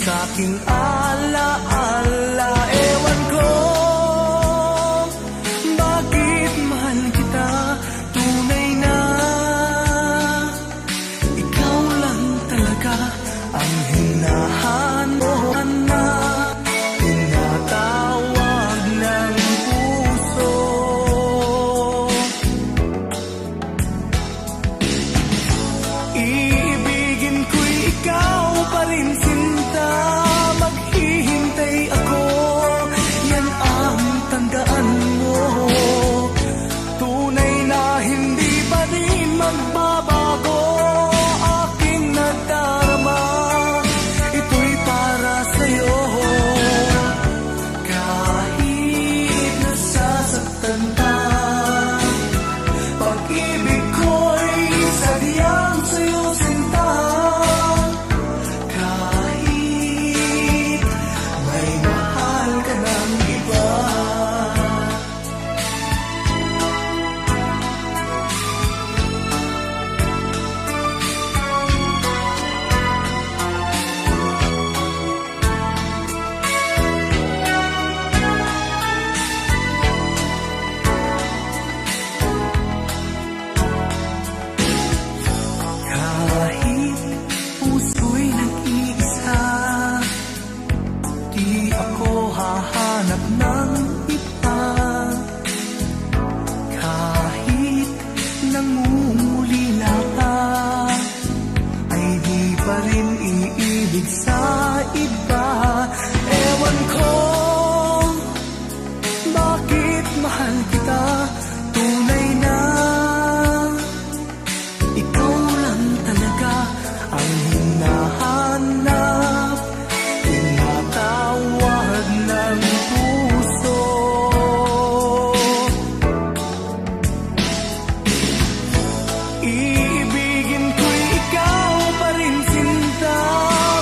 sa'king alaala. Ewan ko bakit mahal kita, tunay na ikaw lang talaga ang hinahanap na tinatawag ng puso. Iibigin ko'y ikaw pa rin, sinta. Maghihintay ako, yan ang tandaan mo. Tunay na hindi pa rin magbabago aking nadarama. Ito'y para sa'yo. Kahit nasasaktan ka, pag-ibig ko'y sadyang sa'yo, sinta. Kahit may mahal ka ng iba. Kahit puso'y nag-iisa, di ako hahanap ng iba. Kahit nangungulila ka, ay di pa rin iibig sa iba. Ewan ko bakit mahal kita, tunay na ikaw lang talaga ang hinahanap, tinatawag ng puso. Iibigin ko'y ikaw pa rin, sinta.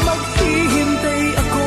Maghihintay ako,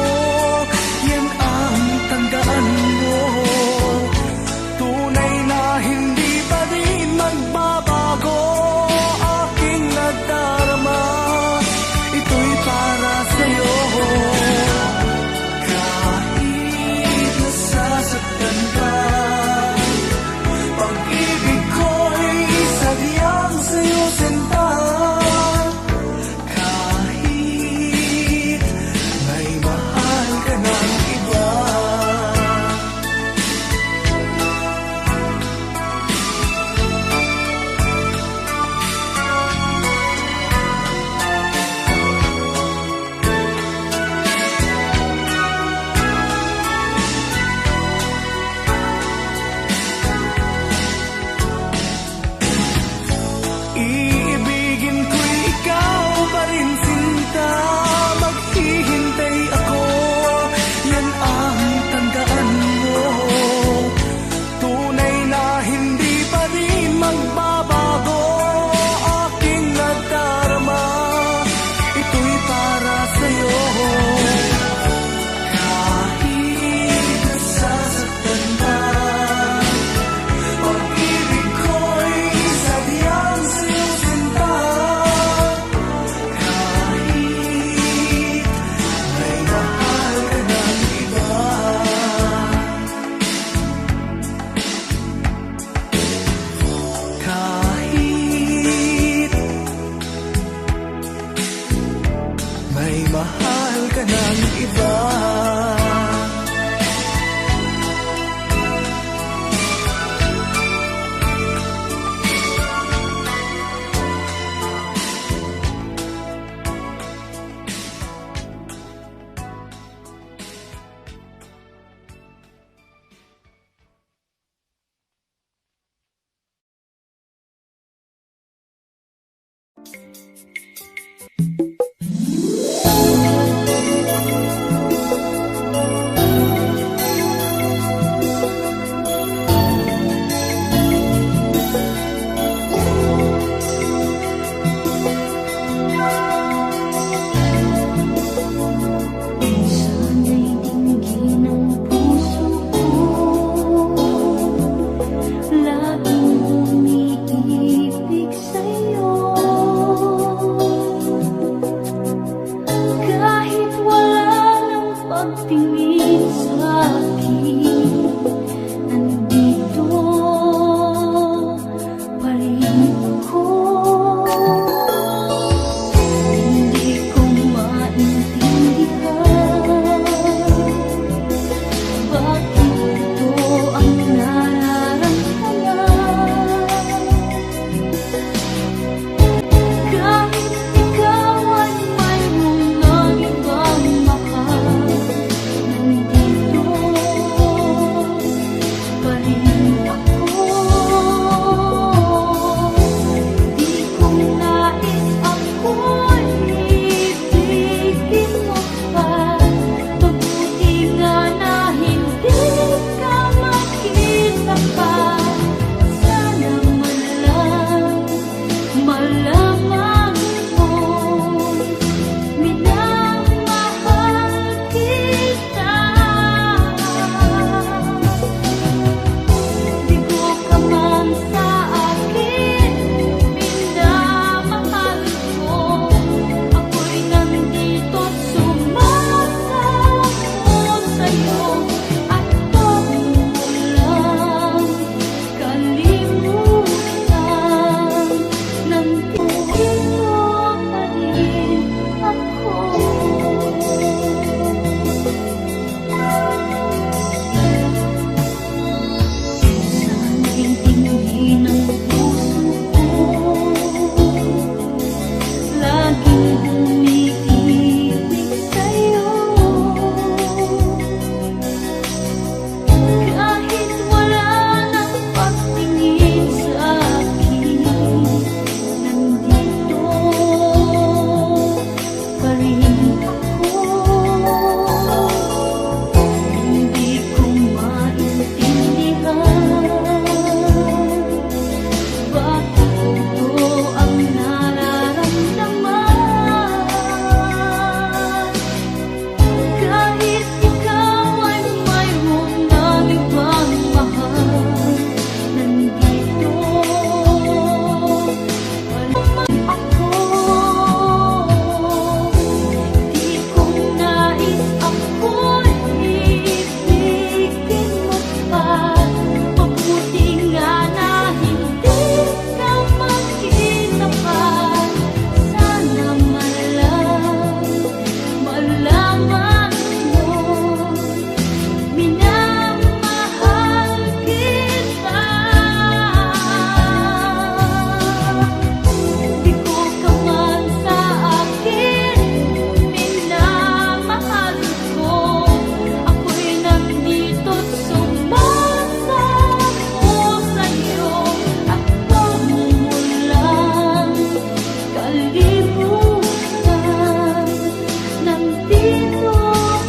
nandito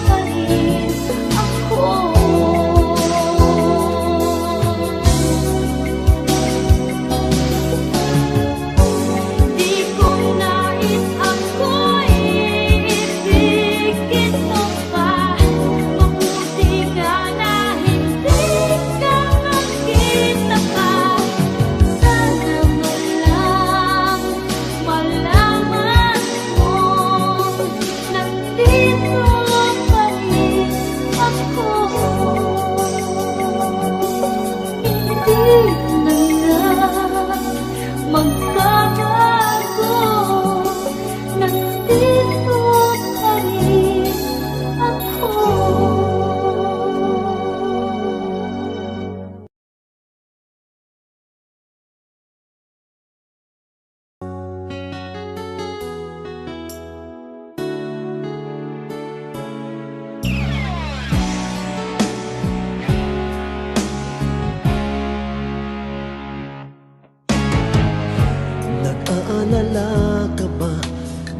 pa rin ako. Di ko nais ako'y ibigin mo pa. Mabuti nga na hindi ka nakita pa. Sana man lang malaman mo, nandito pa rin ako. Hindi na nga magbabago, nandito pa rin ako. Nag-aalala ka ba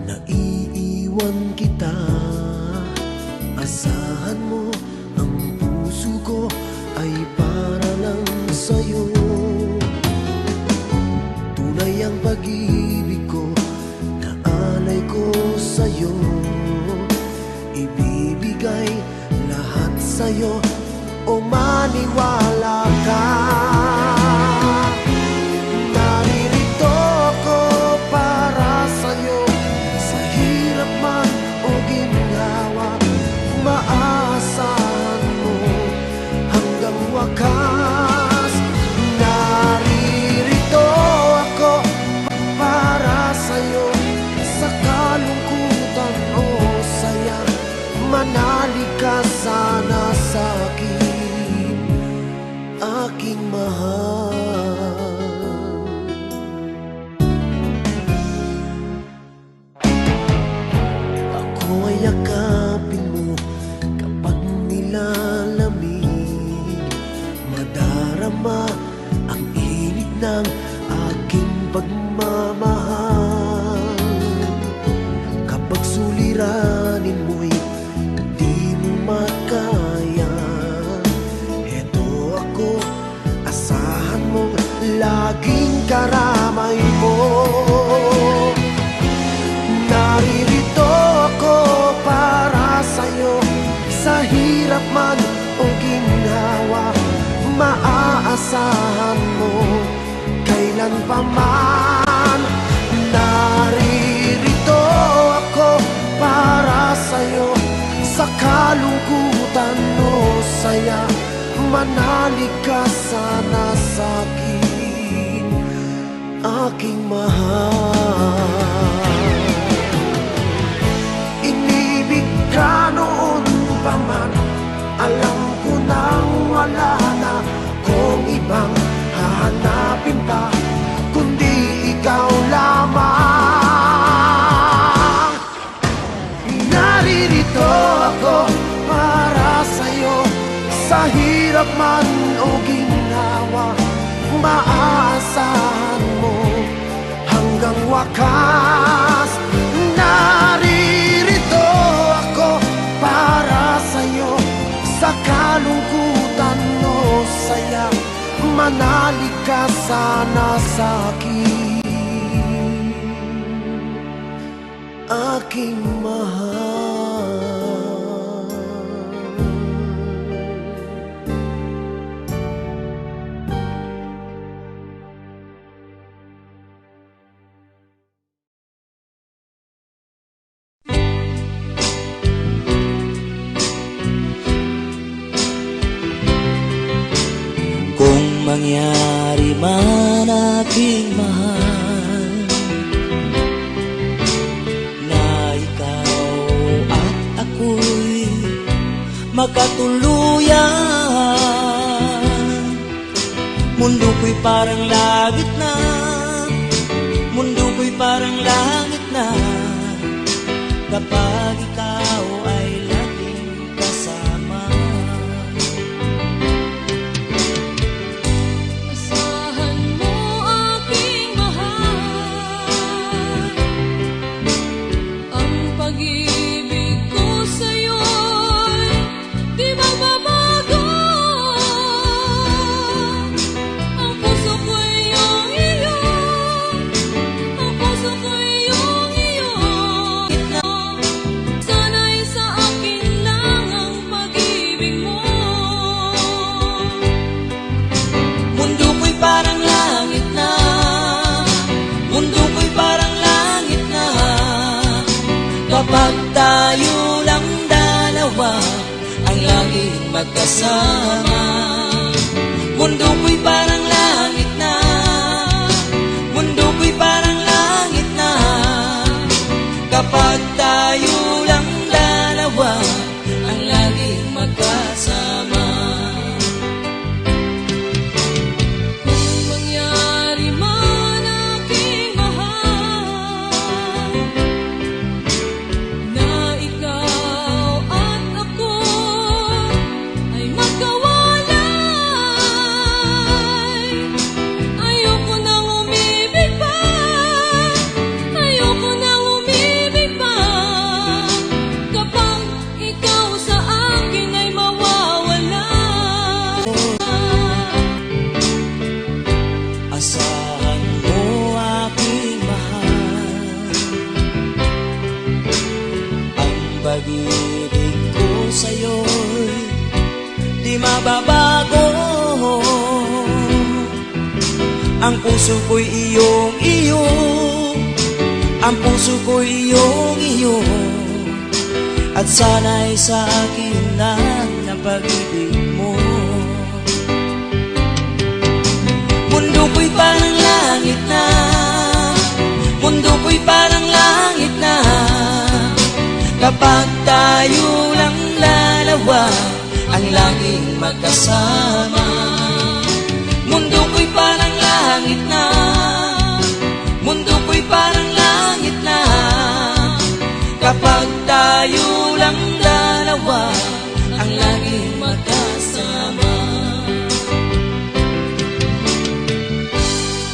na iiwan kita? Asahan mo, ang puso ko ay para lang sa'yo. Tunay ang pag-ibig ko na alay ko sa'yo. Ibibigay lahat sa'yo o maniwala ka. Naririto ako para sa'yo, sa hirap man o ginhawa. Maaasahan mo hanggang wakas. Naririto ako para sa'yo, sa kalungkutan o saya. Manalig ka sana sa'kin, aking mahal. Ako ay yakapin mo kapag nilalamig. Madarama ang init ng aking pagmamahal. Kapag suliranin mo'y di mo makaya, eto ako, asahan mong laging karamay mo. Naririto ako para sa'yo, sa hirap man o ginhawa. Maaasahan mo kailan pa man. Naririto ako para sa'yo, sa kalungkutan o saya. Manalig ka sana sa'kin, aking mahal. Inibig ka noon pa man, alam ko nang wala na kung ibang hahanapin pa, kundi ikaw lamang. Naririto ako para sa'yo, sa hirap man o ginhawa. Maaasahan mo hanggang wakas. Naririto ako para sa'yo, sa kalungkutan o saya. Manalig ka sana sa'kin, aking mahal. Kung mangyari man aking mahal, na ikaw at ako'y magkatuluyan. Mundo ko'y parang langit na, mundo ko'y parang langit na, kapag ikaw ay laging kasama. Asahan mo aking mahal, ang pag-ibig ko magkasama. Mundo ko'y parang langit na, mundo ko'y parang langit na, kapag tayo lang dalawa ang laging magkasama. Kung mangyari man aking mahal na ikaw at ako ay magkawalay, ayoko nang umibig pa, ayoko nang umibig pa, kapag ikaw sa akin ay mawawala. Asahan mo aking mahal, ang pag-ibig ko sa'yo'y di mababago. Ang puso ko'y iyong-iyo, ang puso ko'y iyong-iyo, at sana'y sa akin lang na pag-ibig mo. Mundo ko'y parang langit na, mundo ko'y parang langit na, kapag tayo lang dalawa ang laging magkasama. Mundo ko'y parang langit na, mundo ko'y parang langit na, kapag tayo lang dalawa ang laging magkasama.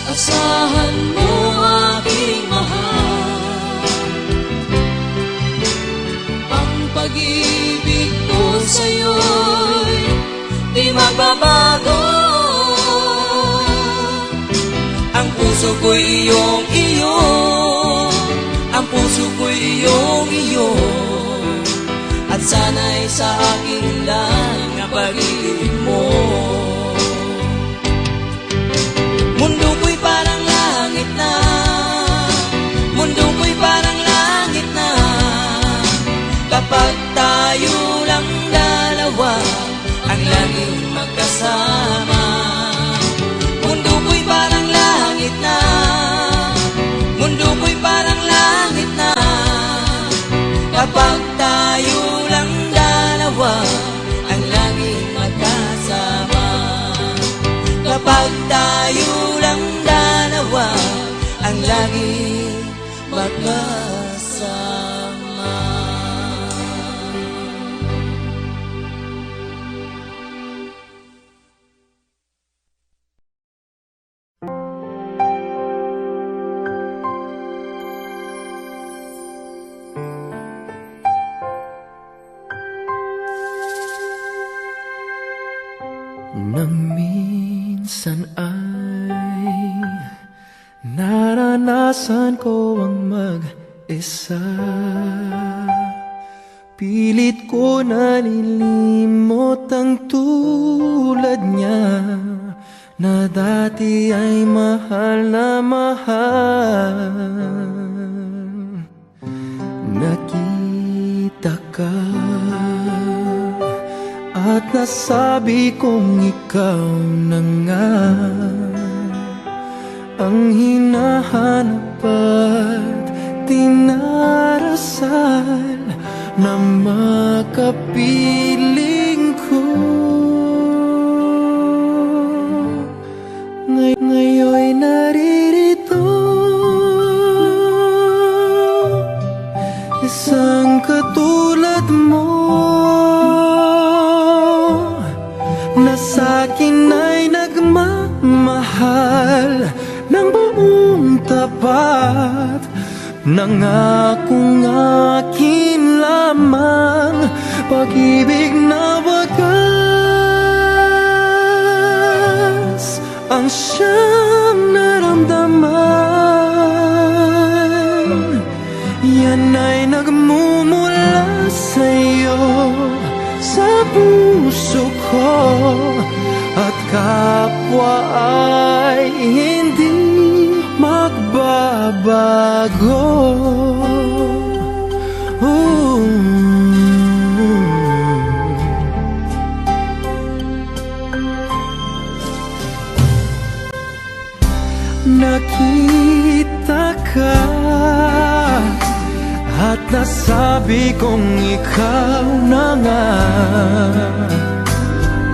Asahan mo aking mahal, ang pag-ibig ko sa'yo'y di magbabago. Ang puso ko'y iyong-iyo, ang puso ko'y iyong-iyo, at sana'y sa akin lang ang pag-ibig mo. Mundo ko'y parang langit na, mundo ko'y parang langit na, kapag tayo lang dalawa ang laging magkasama. Mundo ko'y parang langit na, mundo ko'y parang langit na, kapag tayo lang dalawa ang laging magkasama. Kapag tayo lang dalawa ang laging magkasama. Na minsan ay naranasan ko ang mag-isa, pilit ko nalilimot ang tulad niya, na dati ay mahal na mahal. Nakita ka at nasabi kong ikaw na nga ang hinahanap at tinarasal na makapiling ko. Ngayon'y naririto, isang katulad mo, na sa'kin ay nagmamahal ng buong tapat, nangakong akin lamang pag-ibig na wagas ang siyang naramdaman. Yan ay nagmumula sa'yo, sa puso ko, at kapwa ay hindi magbabago. nga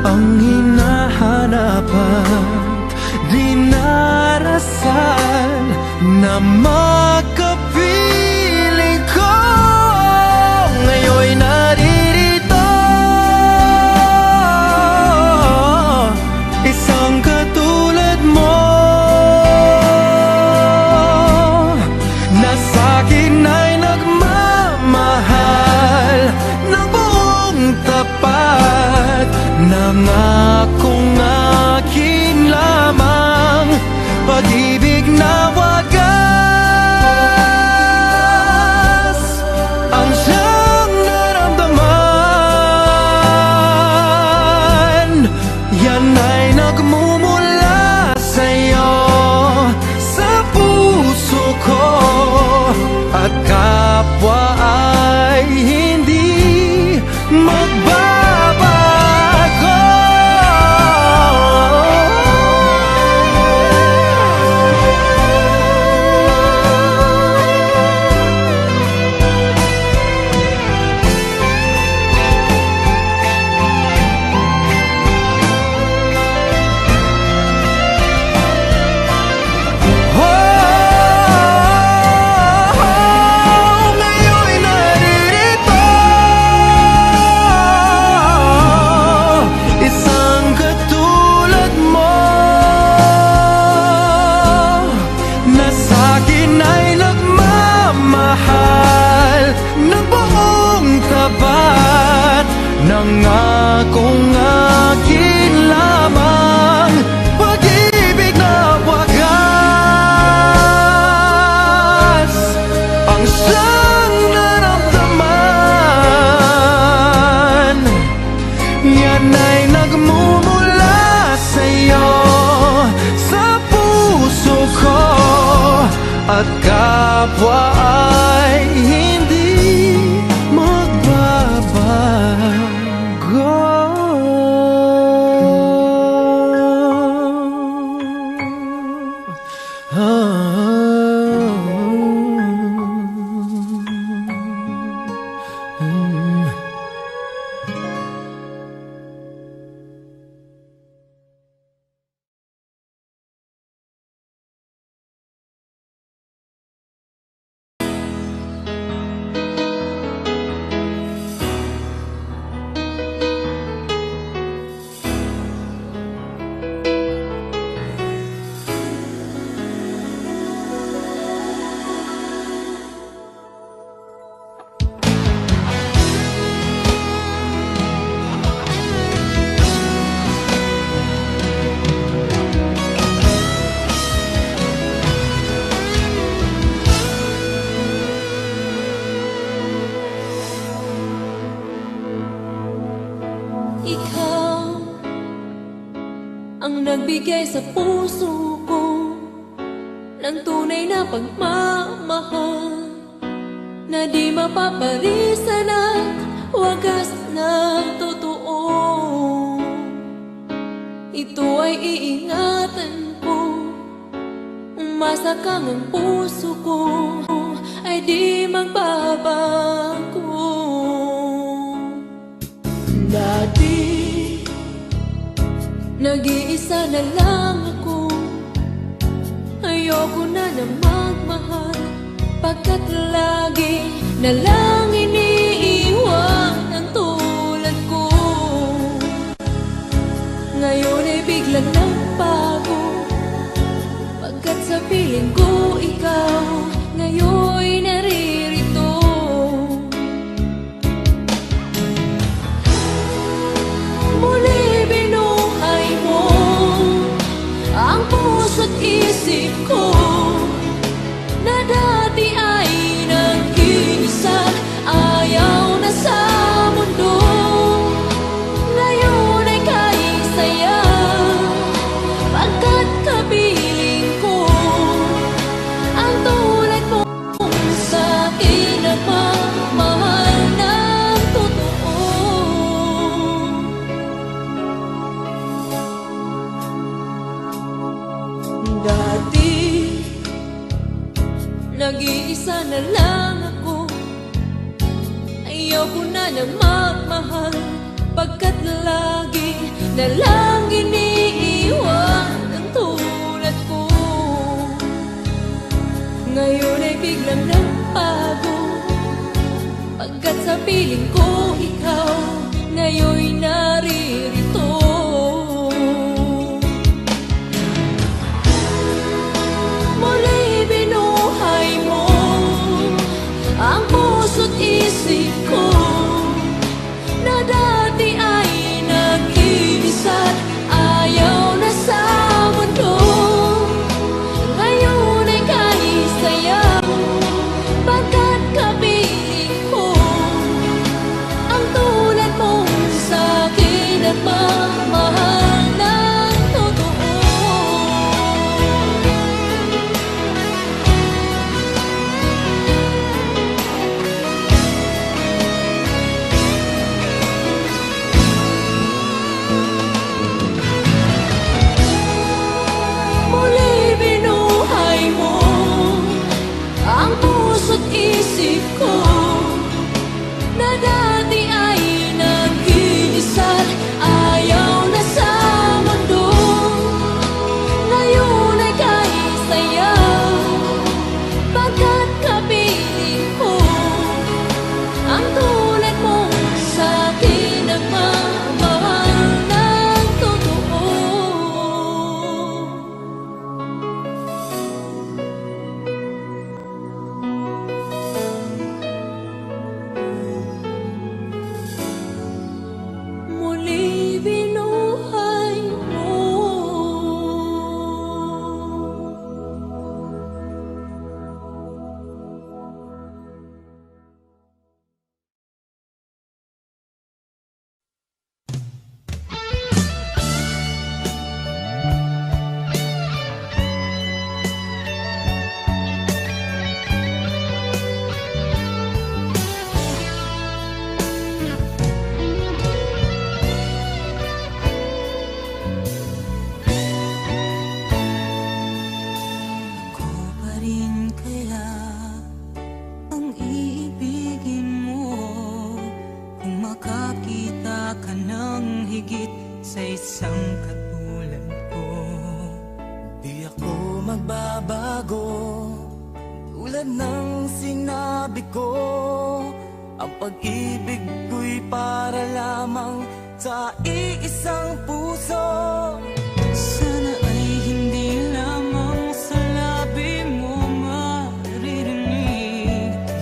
ang hinahanap at dinarasal na makapiling ko. Ngayon'y naririto, isang katulad mo na sa'kin ay nagmamahal ng buong tapat. Nangakong akin lamang pag-ibig na wagas ang siyang naramdaman. Yan ay nagmumula sa'yo, sa puso ko, at kapwa ay hindi magbabago. Ngayon'y naririto, isang katulad mo na sa'kin ay nagmamahal ng buong tapat. Nangakong akin lamang pag-ibig na wagas ang siyang naramdaman. Yan ay nagmumula sa'yo, sa puso ko, at kapwa ay hindi magbabago. Ikaw ang nagbigay sa puso ko ng tunay na pagmamahal, na di mapaparisan at wagas na totoo. Ito ay iingatan ko, umasa kang ang puso ko ay di magbabago. Dati nag-iisa na lang ako, ayoko na na magmahal, pagkat lagi na lang iniiwan ang tulad ko. Ngayon ay biglang nagbago, pagkat sa piling ko ikaw ngayon'y naririto. Muli binuhay mo ang puso't isip ko, na dati ay nag-iisa, ayaw na sa mundo. Ngayon ay kahit saya, pagkat kapiling ko ang tulad mo sa'kin, nagmamahal ng totoo. Dati nag-iisa na lang ako, ayaw ko na na magmahal, magmahal, pagkat lagi na lang iniiwan ang tulad ko. Ngayon ay biglang nagbago, pagkat sa piling ko ikaw ngayon'y naririto. Muli binuhay mo ang puso't isip ko, na dati ay nag-iisa't ayaw na sa mundo. Ngayon ay kahit sayaw, pagkat kapiling ko ang tulad mong sa'kin at mamahal ng totoo. Muli binuhay mo ang puso't isip ko, na dati ay nag-iisa't ayaw na sa mundo. Ngayon ay kahit sayaw, pagkat kapiling ko ang tulad mong sa'kin ang mamahal ng totoo. Muli binuhay mo. Ako pa rin kaya ang iibigin mo, kung makakita ka ng higit sa isang katulad ko. Di ako magbabago, tulad ng sinabi ko. Ang pag-ibig ko'y para lamang sa iisang puso. Sana ay hindi lamang sa labi mo maririnig.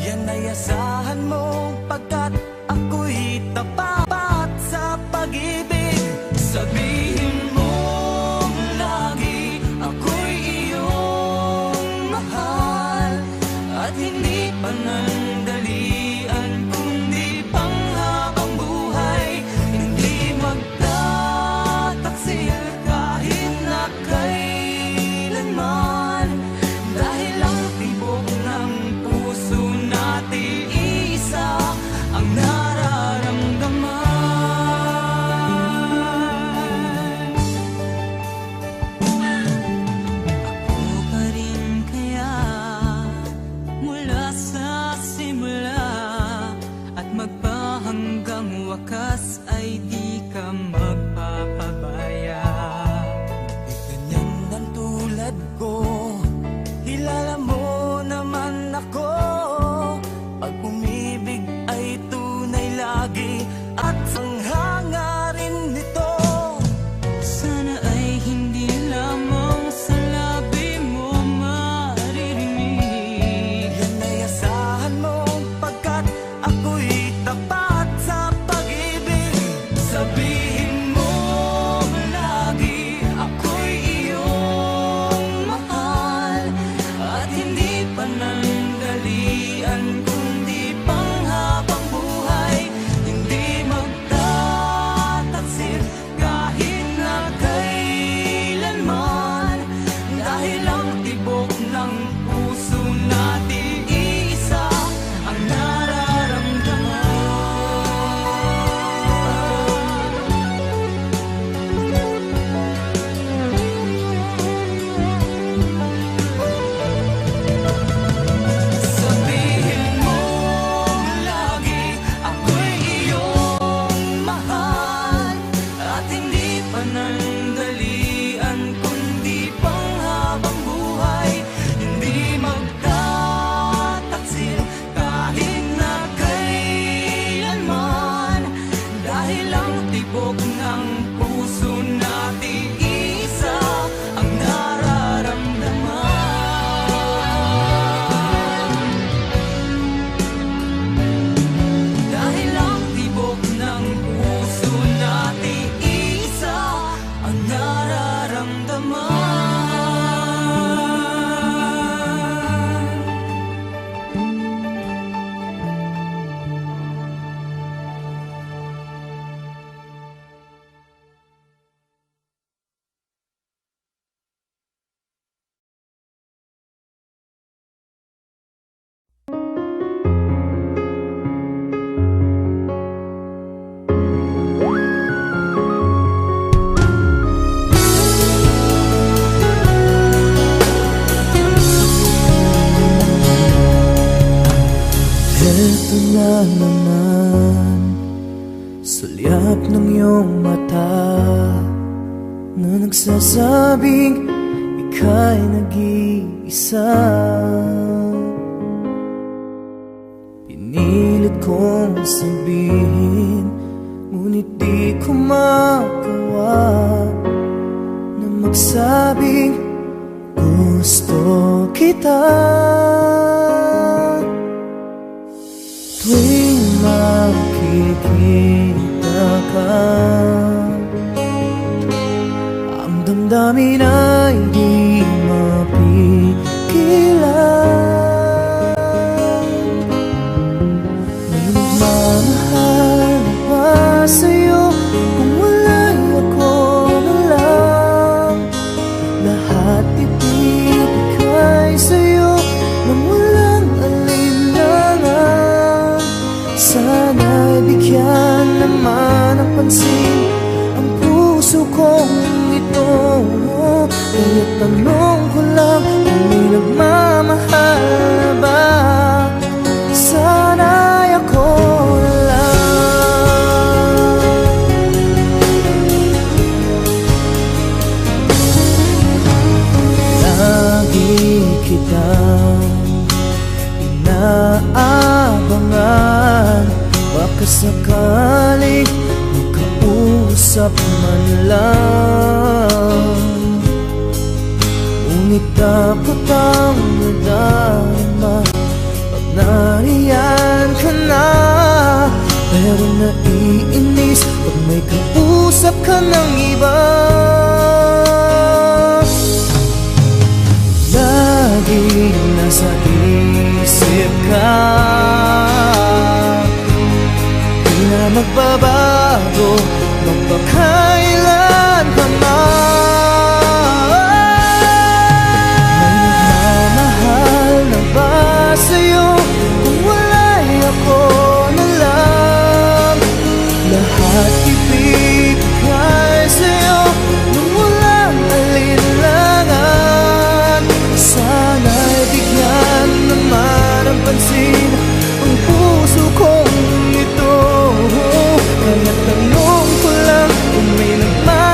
Yan ay asahan mo, pagkat ako'y tapat sa pag-ibig. Sabihin mo lagi ako'y iyong mahal, at hindi panandalian kundi panghabang buhay. Hindi magtataksil kahit na kailanman, dahil ang tibok ng puso natin isa ang nararamdaman. Ako pa rin kaya mula sa simula at magpahanggang wakas ay di ka magpapabaya. Di ganyan ang tulad ko, kilala mo naman ako. Pag umibig ay tunay lagi at ang hangarin nito. Sana ay hindi lamang sa labi mo maririnig. Yan ay asahan mo, pagkat ako'y tapat sa pag-ibig. sulyap ng iyong mata na nagsasabing ika'y nag-iisa. Pinilit kong sabihin, ngunit di ko magawa na magsabing gusto kita. Tuwing makikita ka, ang damdamin ay di mapigilan. May nagmamahal na ba sa'yo kung wala'y ako na lang? Lahat ibibigay sa'yo nang walang alinlangan. Sana'y bigyan naman ng pansin ang puso kong ito. Kaya tanong ko lang kung may nagmamahal na ba? Sana'y ako na lang. Lagi kitang inaabangan, baka sakaling makausap man lang. Ngunit dapat ang nadama pag nariyan ka na. Pero naiinis pag may kausap ka ng iba. Laging nasa isip ka, di na magbabago magpakailan pa man. May nagmamahal na ba sa'yo kung wala'y ako na lang? Lahat ibibigay sa'yo nung walang alinlangan. Sana'y bigyan naman ang pansin ang puso kong ito. Kaya tanong ko lang kung may nagmamahal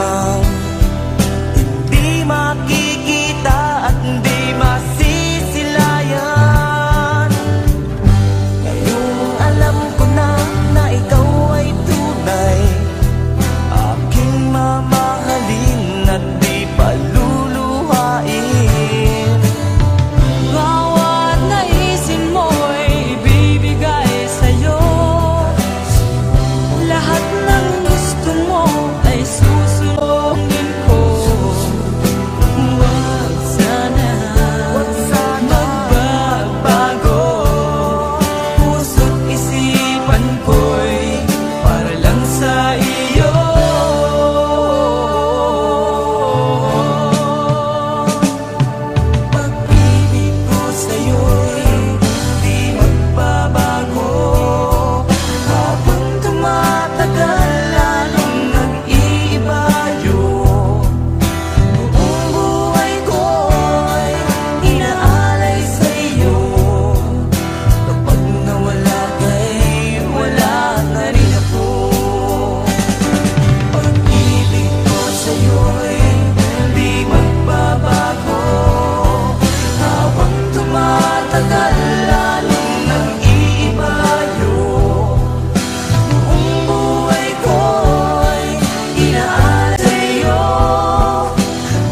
lamang, hindi makikita at hindi masisilayan. Ngayong alam ko na na ikaw ay tunay, aking mamahalin at di paluluhain. Bawat naisin mo'y ibibigay sa'yo, lahat ng gusto mo ay susundin ko. Huwag sana magbabago, puso't isipan ko'y para lang sa iyo. Pag-ibig ko sa'yo'y di magbabago, habang tumatagal lalong nag-iiba yun. Buong buhay ko'y inaalay sa'yo, kapag nawala ka'y wala na rin ako. Pag-ibig ko sa'yo'y di magbabago, habang tumatagal lalong nag-iiba yun. Buong buhay ko'y inaalay sa'yo,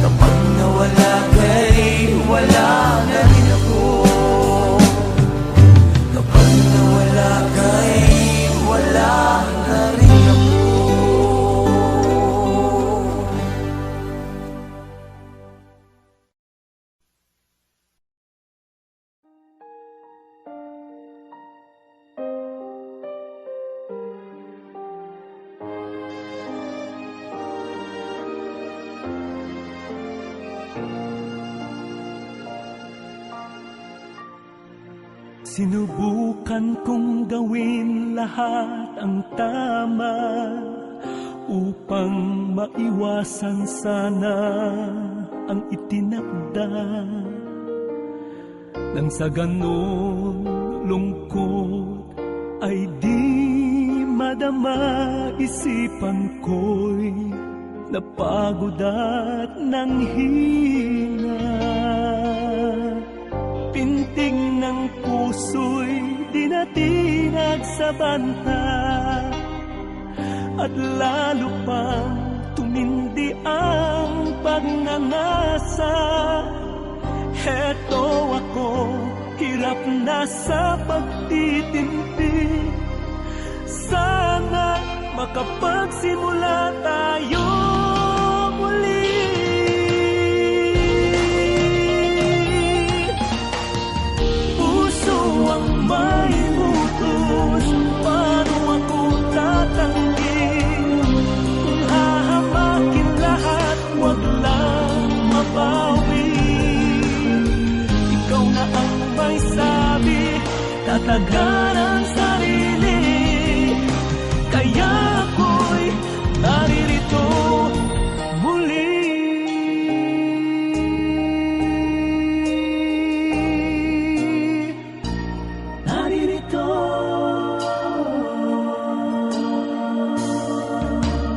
kapag nawala ka'y wala na rin ako. Kapag nawala ka'y wala na rin ako. Sinubukan kong gawin lahat ang tama upang maiwasan sana ang itinakda. Nang sa ganon lungkot ay di madama, isipan ko'y napagod at nanghina. Pintig ng puso'y dinatinag sa banta, at lalo pang tumindi ang pagnanasa. Heto ako, hirap na sa pagtitimpi. Sana makapagsimula tayo muli. Puso ang may utos, paano ako tatanggihin? Kung hahamakin lahat, wag lang mabawi. Ikaw na ang may sabi, tatagan ang sarili. Kaya ako'y naririto muli. Naririto.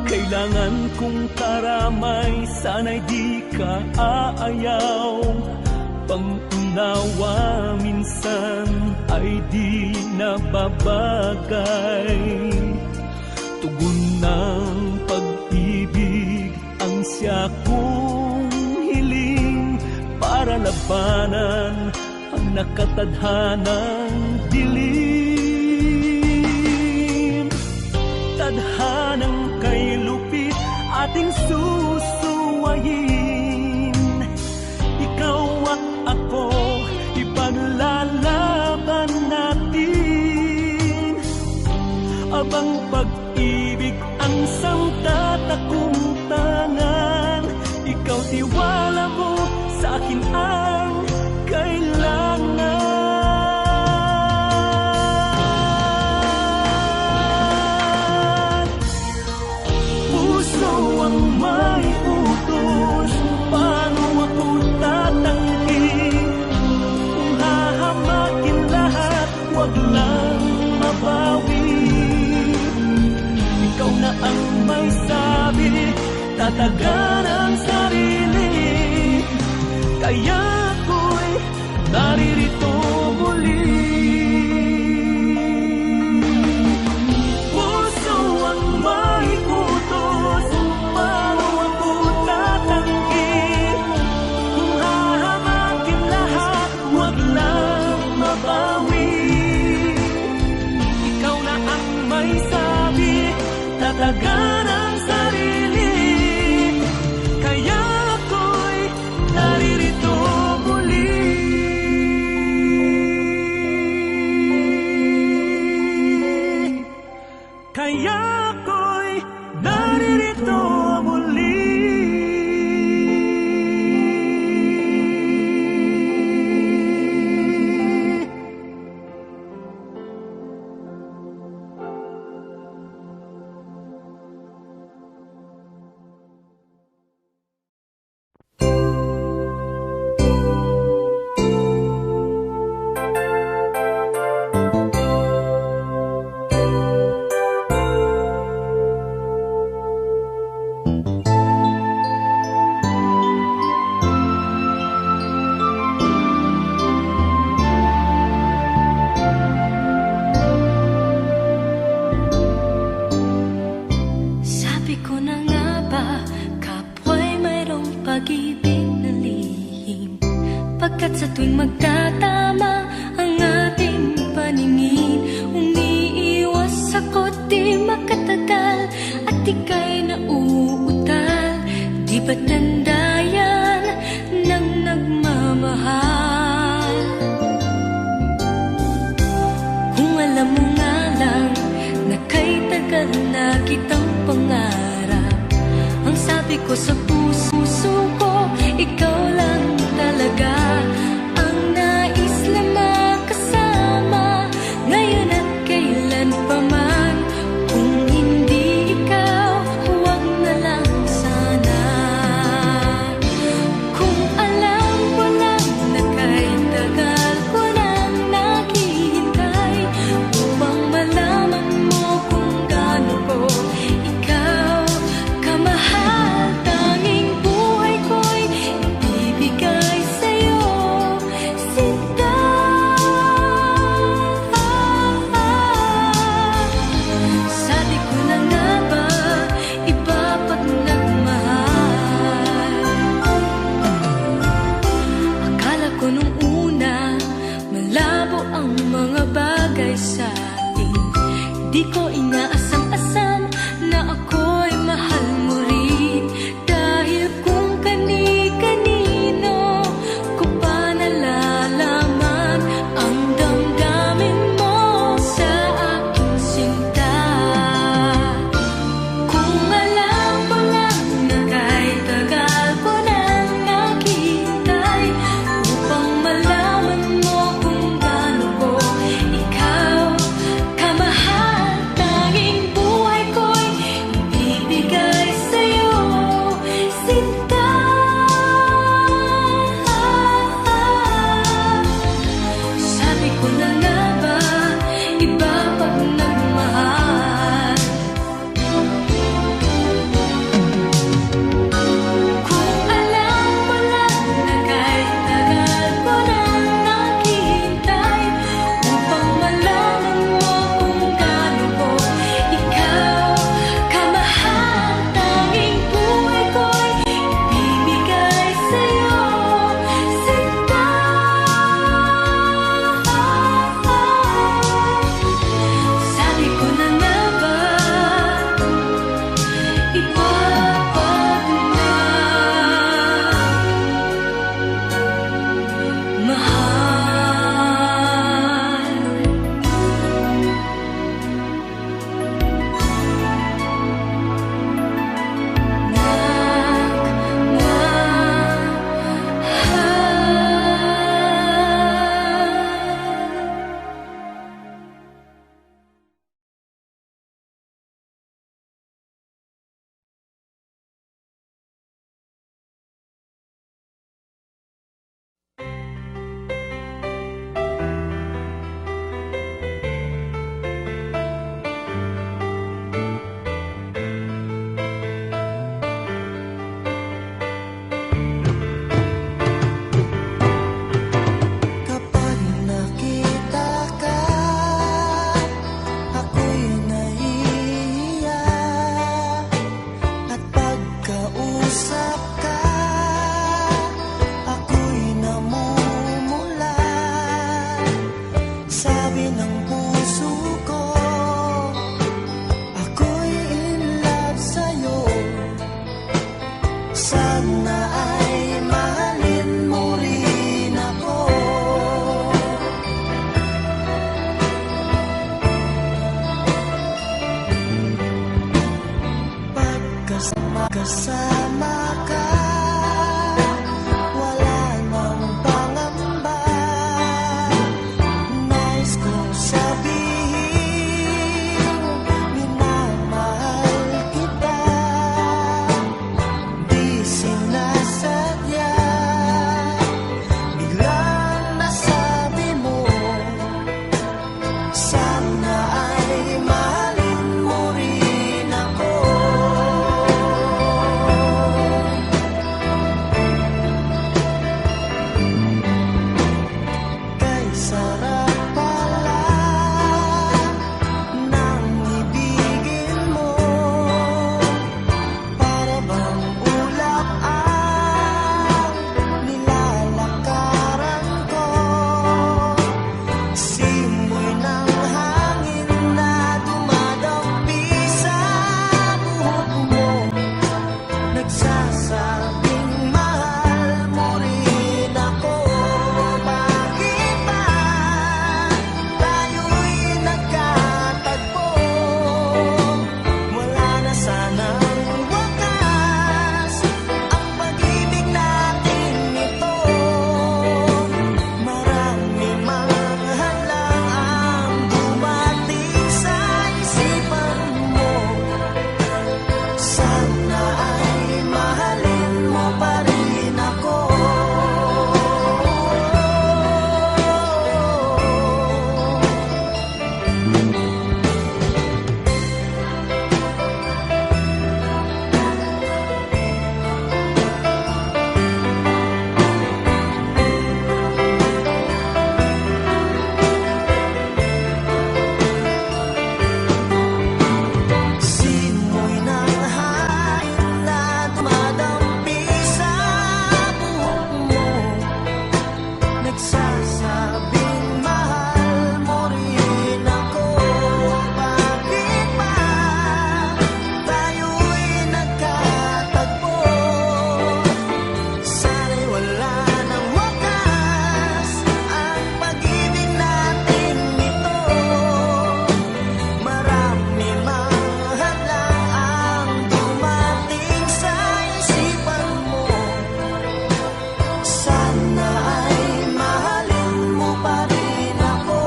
Kailangan kong karamay, sana'y di ka aayaw. Pang-unawa minsan ay di nababagay. Tugon ng pag-ibig ang siya kong hiling, para labanan ang nakatadhanang dilim. Tadhanang kay lupit ating susuwayin. Ikaw at ako, ipaglalaban natin. Abang pag-ibig ang sangtatakong tangan. Ikaw tiwala mo, sa akin ang kailangan. Puso ang may utos, paano ako tatanggi? Kung hahamakin lahat, wag lang mabawi. Ikaw na ang may sabi, tatagan Tatagan ang sarili, kaya ako'y naririto muli. Kaya ako'y naririto muli. Sabi ko na nga ba, kapwa'y mayroong pag-ibig na lihim, pagkat sa tuwing magtatama ang ating paningin, umiiwas ako't di makatagal at ika'y nauutal. Di ba't tanda yan ng nagmamahal? Kung alam mo nga lang na kay tagal na kitang pangarap, ang sabi ko sa puso ko, ikaw lang talaga ang nais na makasama, ngayon at kailan pa man. Kung hindi ikaw, huwag na lang sana. Kung alam ko lang na kay tagal ko nang naghihintay upang malaman mo kung gaano ko ikaw kamahal, tanging buhay ko'y ibibigay sa'yo, sinta. Sabi ko na nga ba, iba pag nagmahal. Akala ko nung una, malabo ang mga bagay sa atin. Di ko inaasam-asam na ako'y mahal mo rin, dahil kung kani-kanino ko pa nalalaman ang damdamin mo sa aking sinta. Kung alam ko lang na kay tagal ko nang naghihintay upang malaman mo kung gaano ko ikaw kamahal, tanging kasama ka, wala nang pangamba. Nais kong sabihin, minamahal kita. Di sinasadya, biglang nasabi mo, sana ay mahalin mo rin ako. Kay sarap pala ng ibigin mo, para bang ulap ang nilalakaran ko. Simoy ng hangin na dumadampi sa buhok mo, nagsasabing mahal mo rin ako. Bakit ba tayo'y nagkatagpo? Wala na sanang wakas ang pag-ibig natin ito. Marami mang hadlang ang dumating sa isipan mo. Sana ay mahalin mo pa rin ako. Simoy ng hangin na dumadampi sa buhok mo, nagsasabing mahal mo rin ako. Bakit ba tayo'y nagkatagpo? Sana'y wala nang wakas ang pag-ibig natin ito. Marami mang hadlang ang dumating sa isipan mo. Sana ay mahalin mo pa rin ako.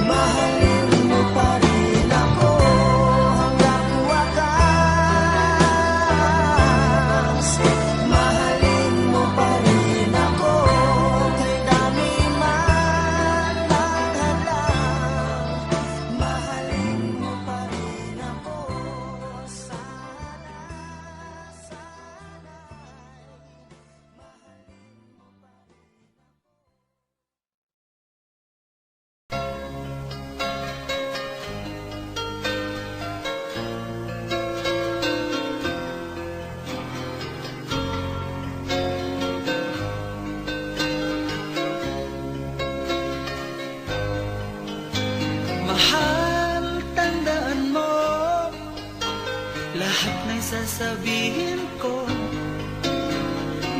Mahalin mo pa rin ako hanggang wakas. Mahalin mo pa rin ako kay dami man ang hadlang. Mahalin mo pa rin ako. Mahal, tandaan mo lahat ng sasabihin ko.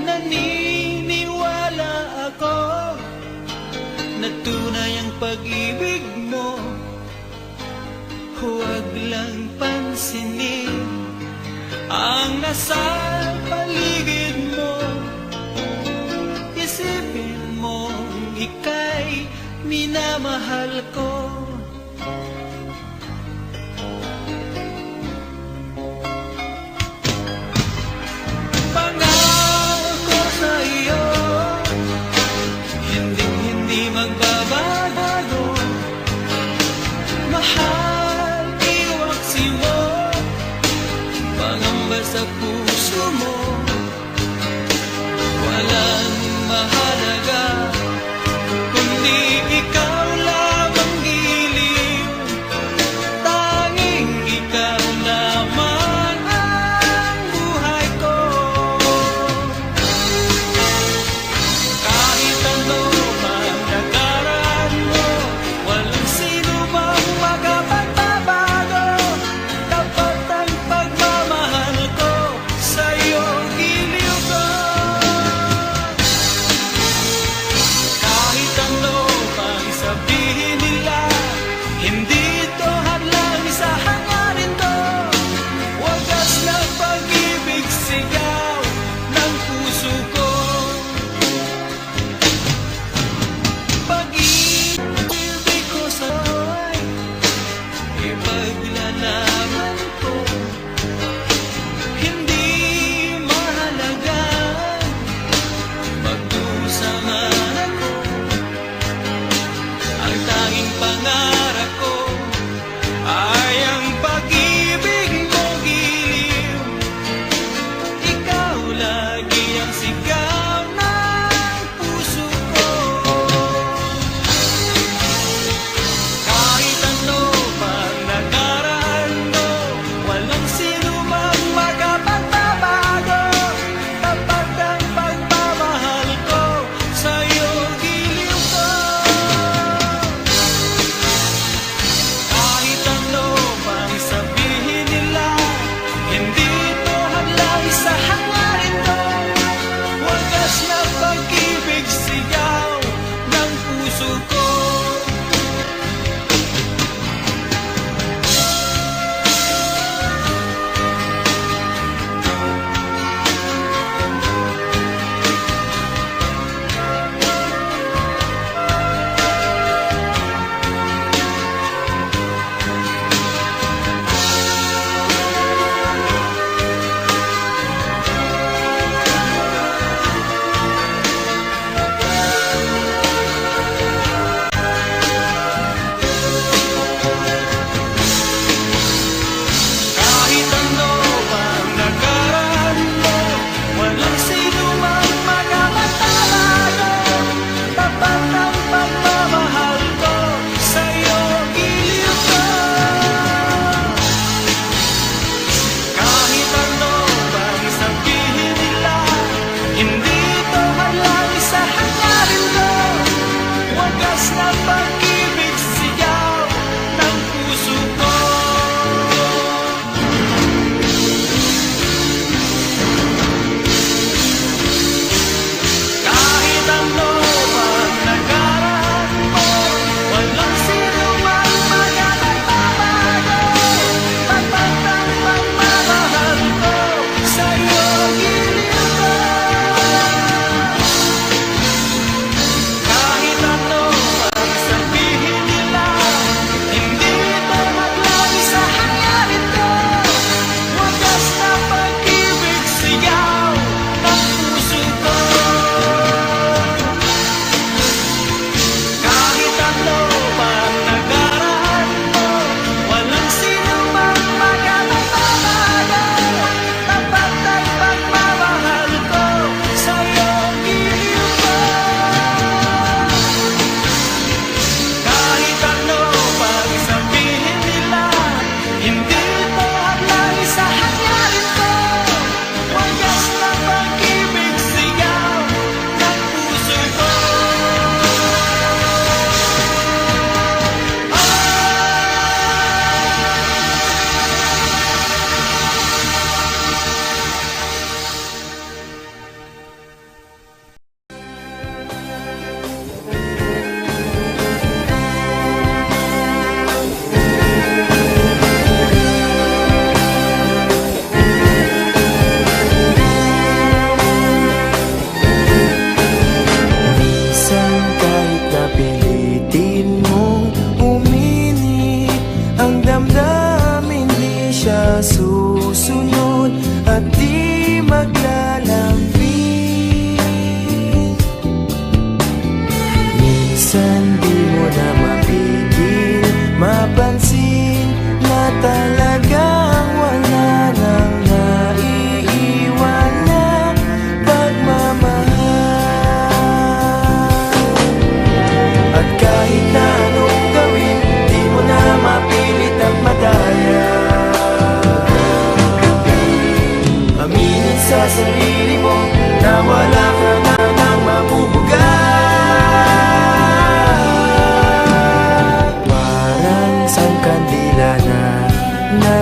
Naniniwala ako na tunay ang pag-ibig mo. Huwag lang pansinin ang nasa paligid mo. Isipin mo ika'y minamahal ko. Pangako sa iyo, hindi magbabago. Mahal, iwaksi mo, pangamba sa puso mo. Walang mahalaga kundi ikaw lamang giliw. Tanging ikaw naman ang buhay ko. Kahit ano man nakaraan mo, walang sino mang magkapit pangarap ko ay ang pag-ibig mo giliw. Ikaw lagi ang sigaw ng puso ko. Kahit ano pang nakaraan mo, walang sino mang makapagbabago. Tapat ang pagmamahal ko, sa'yo giliw ko. Kahit ano pang sabihin nila, hindi ito hadlang sa hangarin ko. Wagas na pag-ibig sigaw ng puso ko. Kahit ano pang nakaraan mo, walang sino mang makapagbabago. Tapat ang pagmamahal ko, sa'yo giliw ko. Kahit ano pang sabihin nila, hindi ito hadlang sa hangarin ko. Wagas na pag-ibig sigaw ng puso ko. Kahit ano pang nakaraan mo, walang sino mang makapagbabago. Tapat ang pagmamahal ko, sa'yo giliw ko. Kahit ano pang sabihin nila, hindi ito hadlang sa hangarin ko. Wagas na pag-ibig sigaw ng puso ko. Kahit ano pang nakaraan mo, walang sino mang makapagbabago. Tapat ang pagmamahal ko, sa'yo giliw ko. Kahit ano pang sabihin nila, hindi ito hadlang sa hangarin ko. Wagas na pag-ibig sigaw ng puso ko. Minsan kahit napilitin mong uminit, ang damdamin di siya susunod at di maglalambing. Minsan di mo na mapigil mapansin na talagang wala nang naiiwan na pagmamahal. At kahit na anong gawin, di mo na mapilit at madaya. Aminin sa sarili mo na wala ka na nang mabubugat. Parang isang kandila na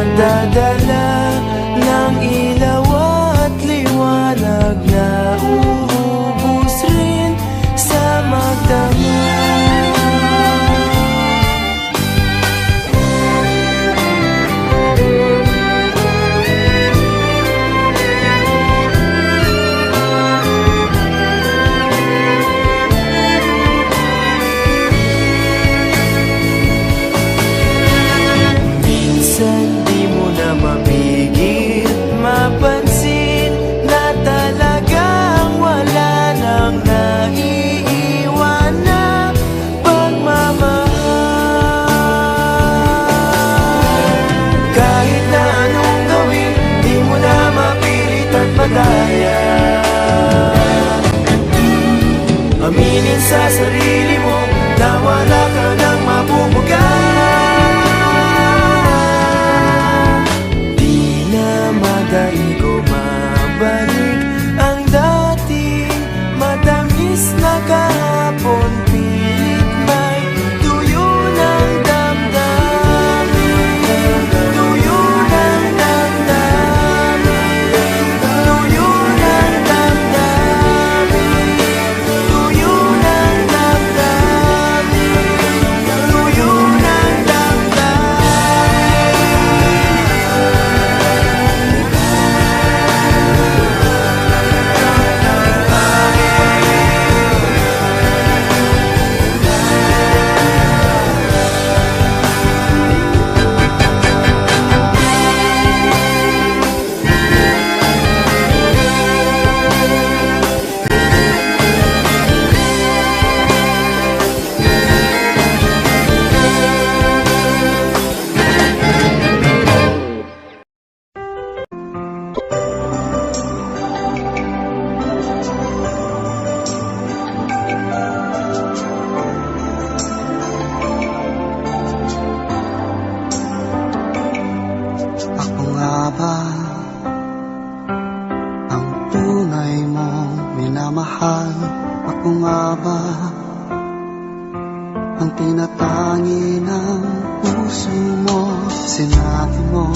ang tinatangi ng puso mo. Sinabi mo,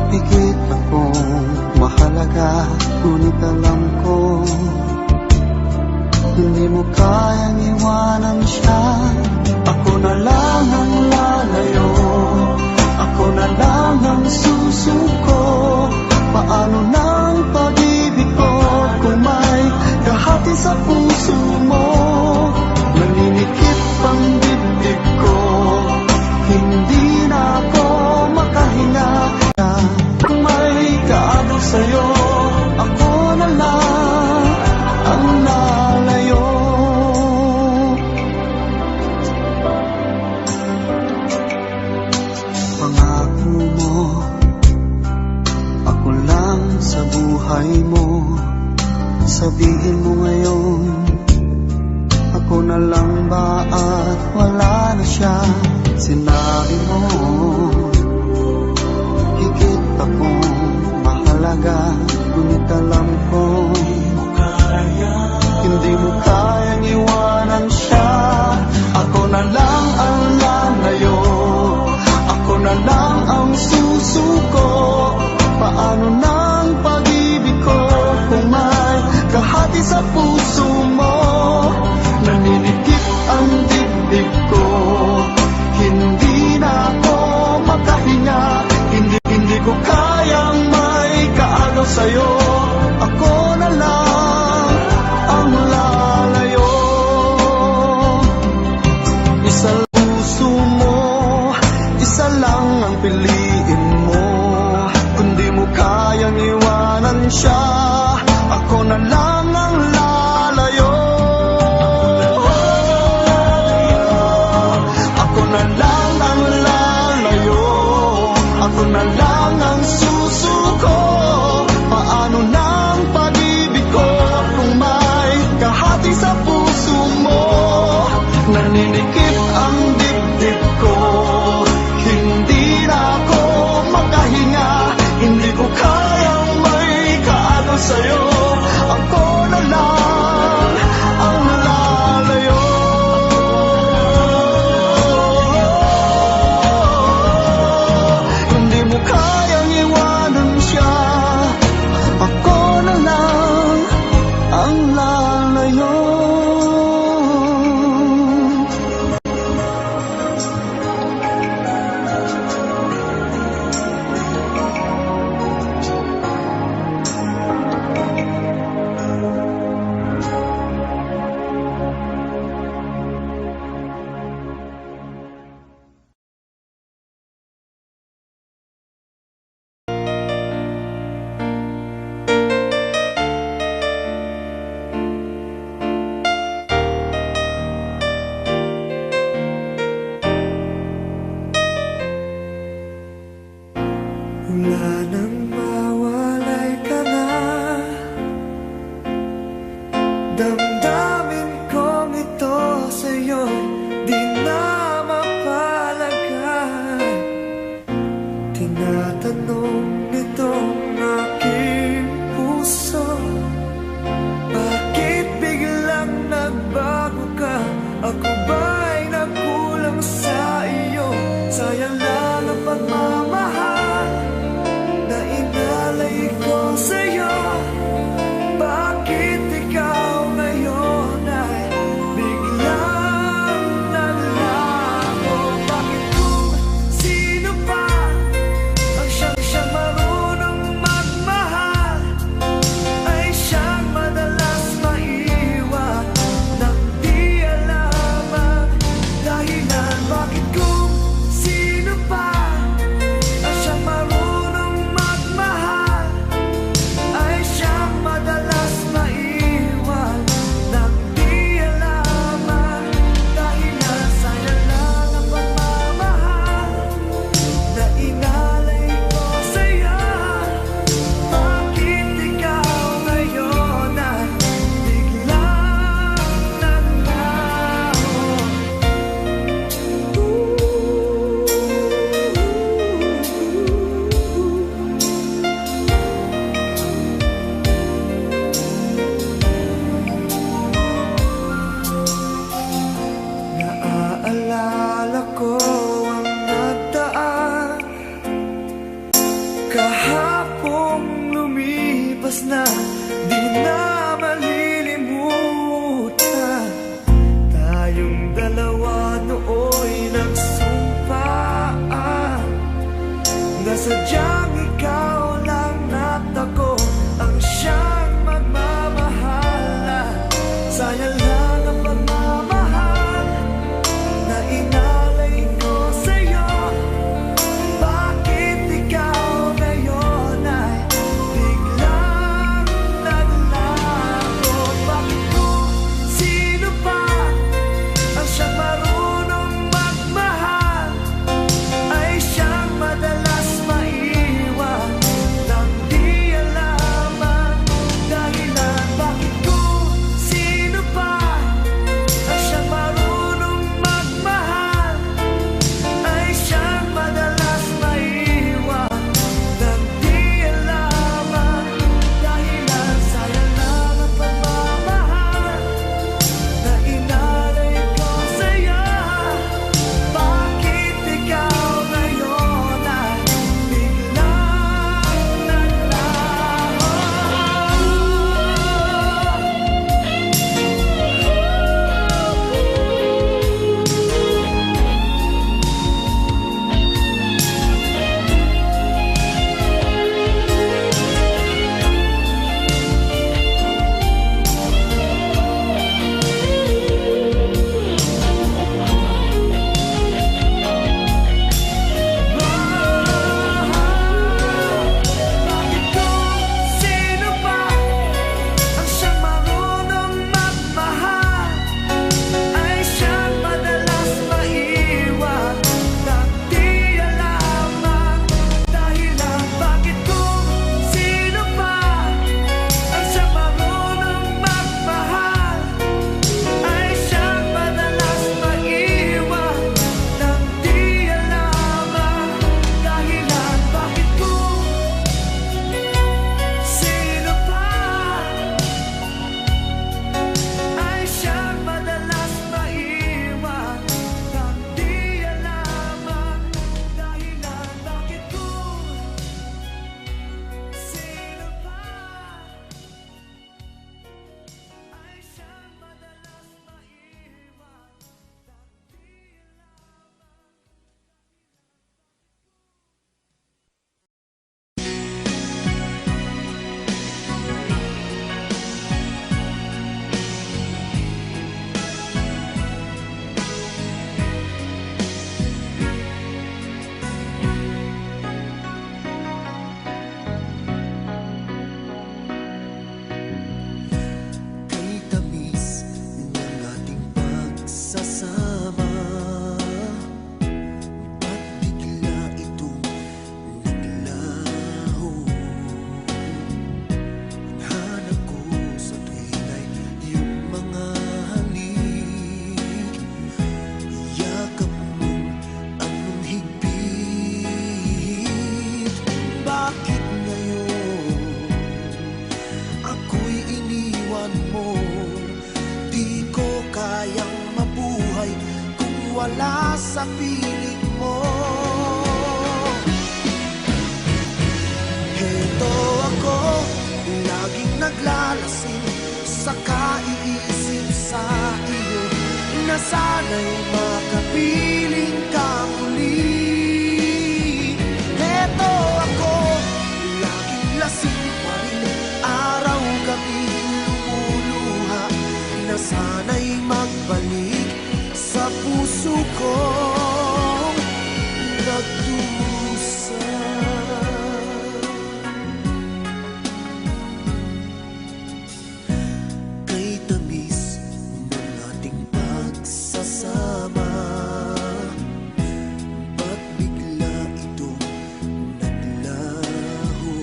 higit akong mahalaga, ngunit alam ko hindi mo kayang iwanan siya. Ako na lang ang lalayo, ako na lang ang susuko. Paano ng pag-ibig ko kung may kahati sa puso mo? Naninikip ang dibdib ko, hindi na ako makahinga. Kung may kaagaw sa'yo, ako na lang ang lalayo. Pangako mo, ako lang sa buhay mo. Sabihin mo ngayon, ako na lang ba at wala na siya? Sinabi mo, higit akong mahalaga, ngunit alam ko hindi mo kayang iwanan siya. Ako na lang ang lalayo, ako na lang ang susuko. Paano ng pag-ibig ko kung may kahati sa puso mo? Naninikip ang dibdib ko, hindi na ako makahinga. Hindi ko kayang may kaagaw sa'yo, ako na lang ang lalayo. Isa lang puso mo, isa lang ang piliin mo. Kundi mo kayang iwanan siya, ako na lang ang lalayo. Ako na lang ang lalayo, ako na lang ang susuko. Paano ng pag-ibig ko kung may kahati sa puso mo? Naninikip ang dibdib ko, hindi na ako makahinga. Hindi ko kayang may kaagaw sa'yo, ako na lang ang lalayo. Hindi mo kayang iwanan siya, ako na lang ang lalayo. Sadyang ikaw lang at ako ang siyang magmamahala. Sayang lang ang pagmamahal na inalay ko sa'yo. Bakit ikaw ngayon ay biglang naglaho? Bakit kung sino pa ang siyang marunong magmahal ay siyang madalas maiwan nang di alam ang dahilan? Bakit kung sino pa ang siyang marunong magmahal ay siyang madalas maiwan nang di alam ang dahilan? Sayang lang ang pagmamahal na inalay ko sa'yo. Bakit ikaw ngayon ay biglang naglaho? Bakit kung sino pa ang siyang marunong magmahal ay siyang madalas maiwan nang di alam ang dahilan? Bakit kung sino pa ang siyang marunong magmahal ay siyang madalas maiwan nang di alam ang dahilan? Bakit kung sino pa ay siyang madalas maiwan nang di alam ang dahilan? Bakit kung sino pa ay siyang madalas maiwan nang di Kay tamis ng ating pagsasama, ba't bigla itong naglaho? Hanap ko sa tuwing ay iyong mga halik, yakap mong anong higpit. Bakit ngayon ako'y iniwan mo? Di ko kayang mabuhay kung wala sa piling mo. Heto ako, laging naglalasing sa kaiisip sa iyo, na sana'y makapiling ka muli. Heto ako, laging lasing pa rin, araw-gabi lumuluha, na sana'y magbalik sa puso kong nagdusa. Kay tamis ng ating pagsasama, ba't bigla itong naglaho?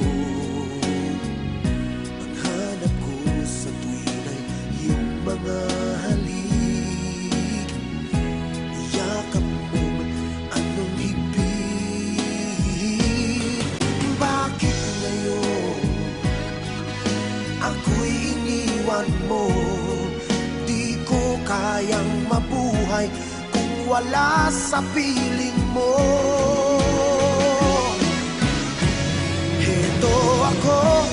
Ang hanap ko sa tuwin ay iyong mga halik, yakap mong anong higpit. Bakit ngayon ako'y iniwan mo? Di ko kayang mabuhay kung wala sa piling mo. Heto ako,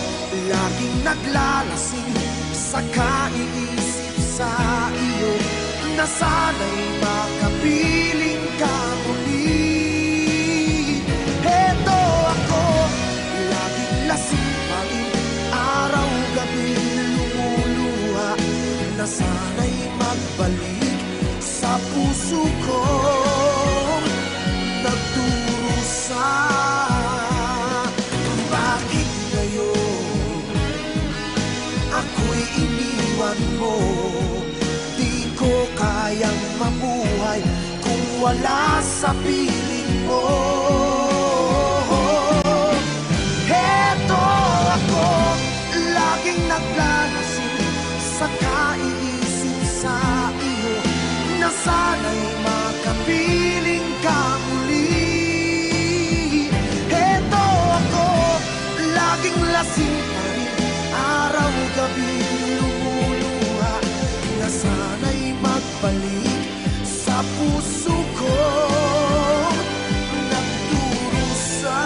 laging naglalasing sa kaiisip sa iyo, na sana'y makapiling ka muli. Heto ako, puso ko nagdurusa. Bakit ngayon ako'y iniwan mo? Di ko kayang mabuhay kung wala sa piling mo. Heto ako, laging naglalasing sa kaiisip sa iyo, na sana'y makapiling ka muli. Heto ako, laging lasing pa rin, araw-gabi lumuluha, na sana'y magbalik sa puso ko nagdurusa.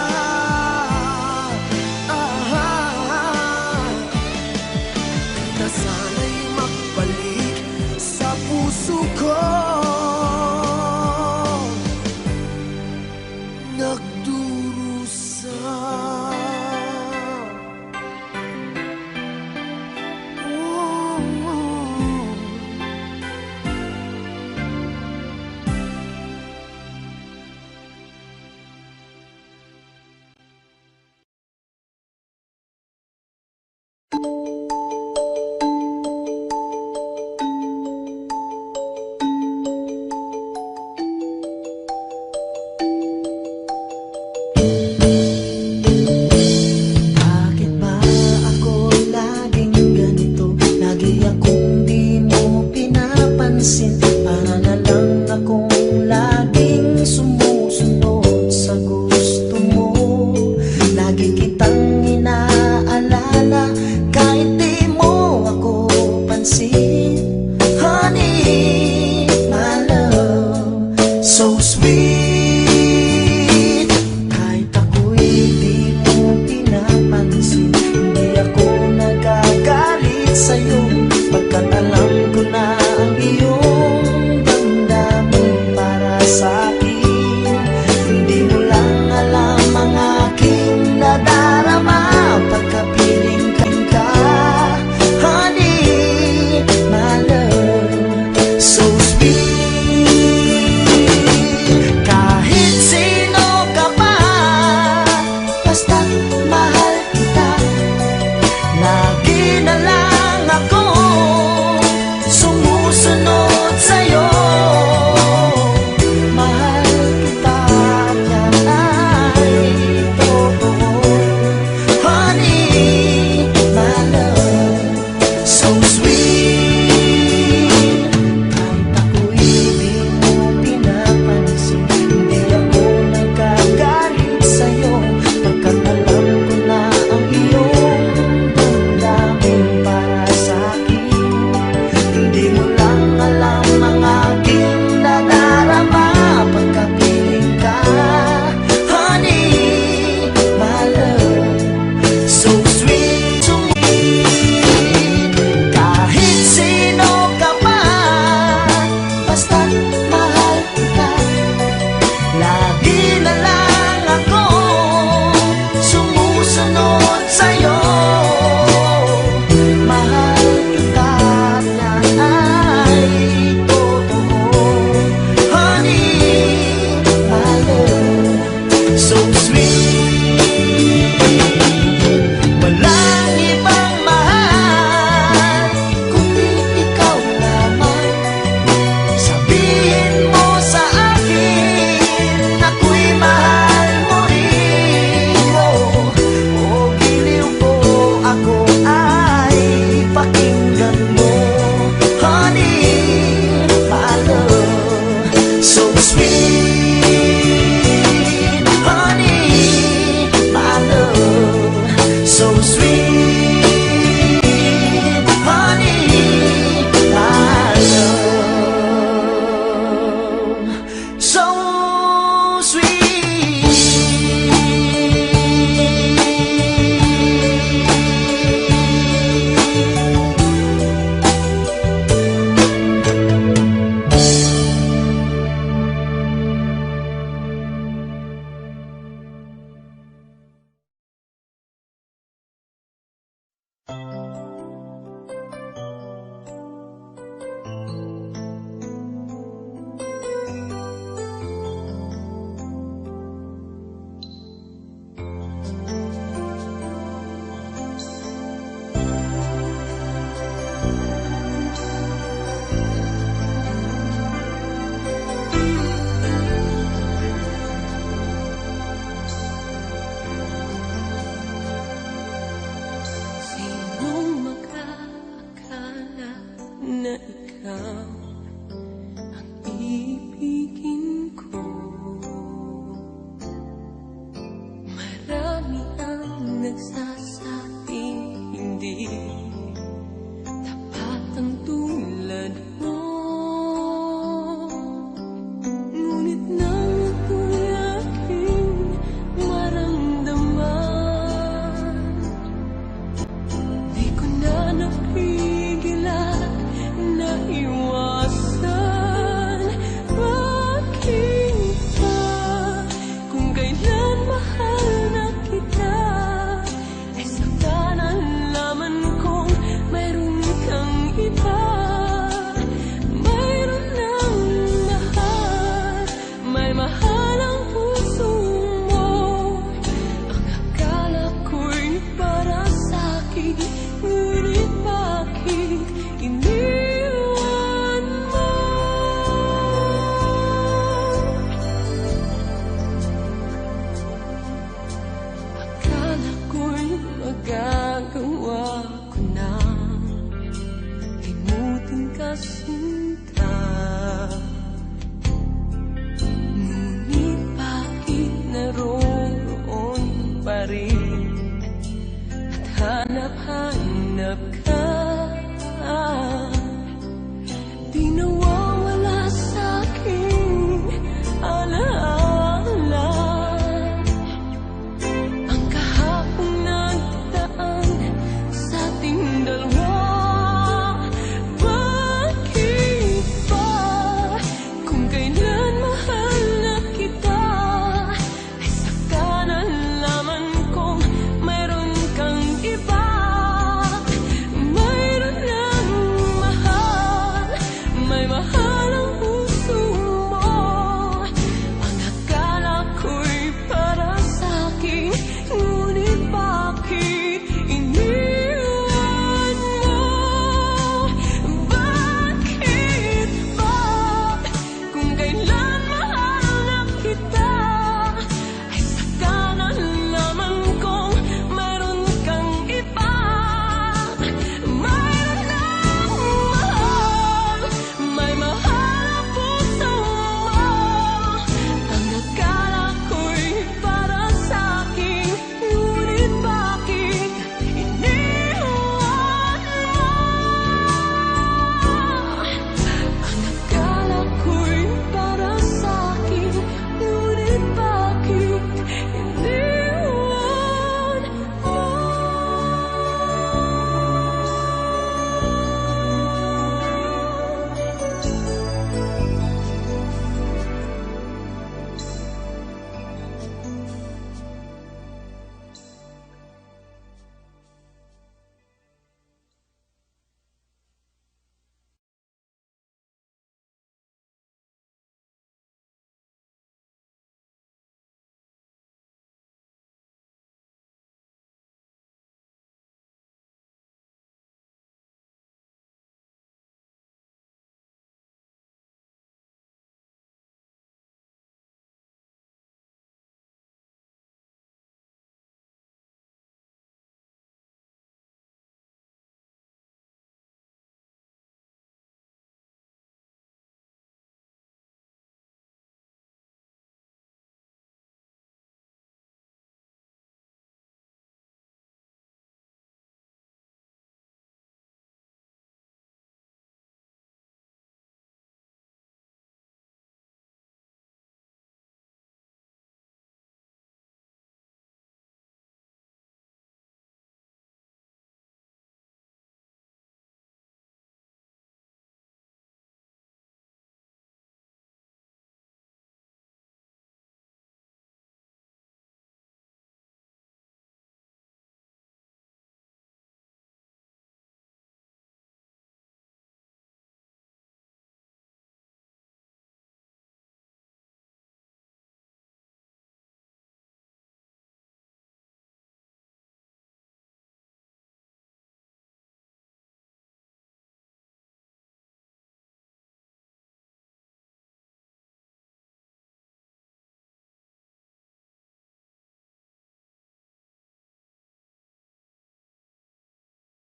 Na sana'y magbalik sa puso ko nagdurusa. Bakit ba ako laging ganito? Lagi akong di mo pinapansin. Para na lang akong laging sumusunod sa gusto mo. Lagi kitang inaalala kahit di mo ako pansin. Honey, my love, so sweet.